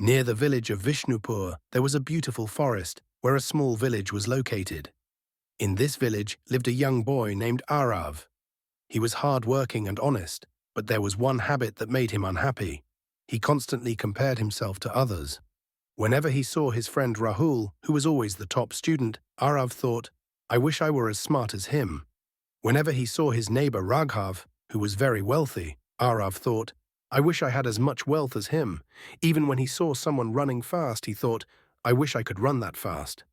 Near the village of Vishnupur, there was a beautiful forest where a small village was located. In this village lived a young boy named Aarav. He was hard-working and honest, but there was one habit that made him unhappy. He constantly compared himself to others. Whenever he saw his friend Rahul, who was always the top student, Aarav thought, "I wish I were as smart as him." Whenever he saw his neighbor Raghav, who was very wealthy, Aarav thought, "I wish I had as much wealth as him." Even when he saw someone running fast, he thought, "I wish I could run that fast."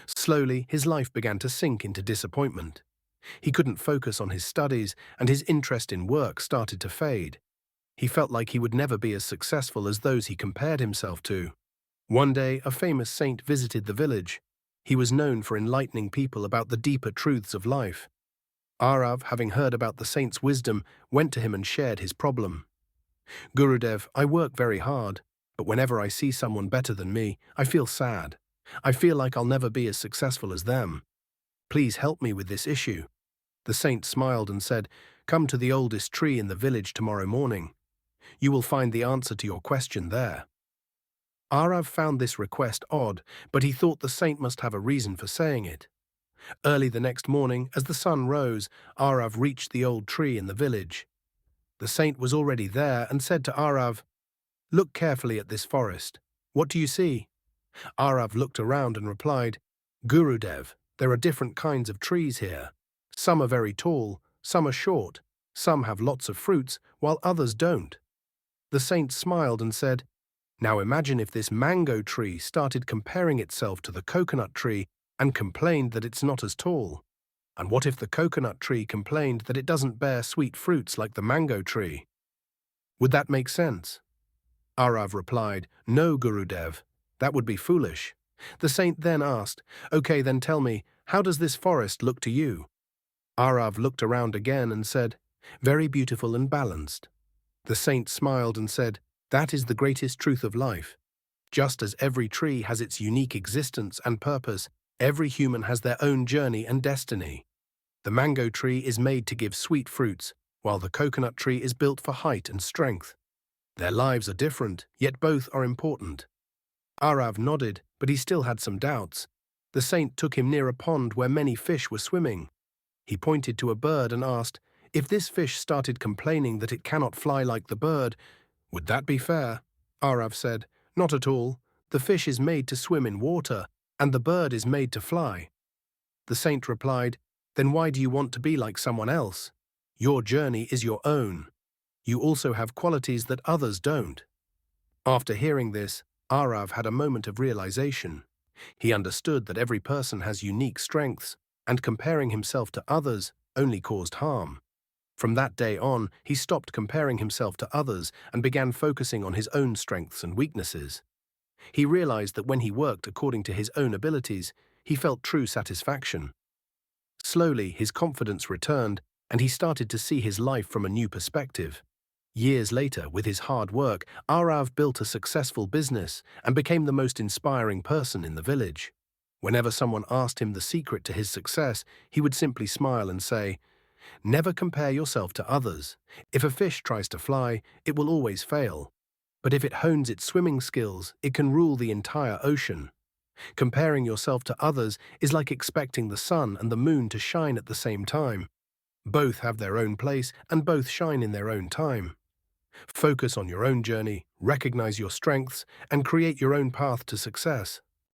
Slowly, his life began to sink into disappointment. He couldn't focus on his studies, and his interest in work started to fade. He felt like he would never be as successful as those he compared himself to. One day, a famous saint visited the village. He was known for enlightening people about the deeper truths of life. Aarav, having heard about the saint's wisdom, went to him and shared his problem. "Gurudev, I work very hard, but whenever I see someone better than me, I feel sad. I feel like I'll never be as successful as them. Please help me with this issue." The saint smiled and said, "Come to the oldest tree in the village tomorrow morning. You will find the answer to your question there." Aarav found this request odd, but he thought the saint must have a reason for saying it. Early the next morning, as the sun rose, Aarav reached the old tree in the village. The saint was already there and said to Aarav, "Look carefully at this forest. What do you see?" Aarav looked around and replied, "Gurudev, there are different kinds of trees here. Some are very tall, some are short, some have lots of fruits, while others don't." The saint smiled and said, "Now imagine if this mango tree started comparing itself to the coconut tree and complained that it's not as tall. And what if the coconut tree complained that it doesn't bear sweet fruits like the mango tree? Would that make sense?" Aarav replied, "No, Gurudev, that would be foolish." The saint then asked, "Okay, then tell me, how does this forest look to you?" Aarav looked around again and said, "Very beautiful and balanced." The saint smiled and said, "That is the greatest truth of life. Just as every tree has its unique existence and purpose, every human has their own journey and destiny. The mango tree is made to give sweet fruits, while the coconut tree is built for height and strength. Their lives are different, yet both are important." Aarav nodded, but he still had some doubts. The saint took him near a pond where many fish were swimming. He pointed to a bird and asked, "If this fish started complaining that it cannot fly like the bird, would that be fair?" Aarav said, "Not at all. The fish is made to swim in water, and the bird is made to fly." The saint replied, "Then why do you want to be like someone else? Your journey is your own. You also have qualities that others don't." After hearing this, Aarav had a moment of realization. He understood that every person has unique strengths, and comparing himself to others only caused harm. From that day on, he stopped comparing himself to others and began focusing on his own strengths and weaknesses. He realized that when he worked according to his own abilities, he felt true satisfaction. Slowly, his confidence returned, and he started to see his life from a new perspective. Years later, with his hard work, Aarav built a successful business and became the most inspiring person in the village. Whenever someone asked him the secret to his success, he would simply smile and say, "Never compare yourself to others. If a fish tries to fly, it will always fail. But if it hones its swimming skills, it can rule the entire ocean. Comparing yourself to others is like expecting the sun and the moon to shine at the same time. Both have their own place and both shine in their own time. Focus on your own journey, recognize your strengths, and create your own path to success."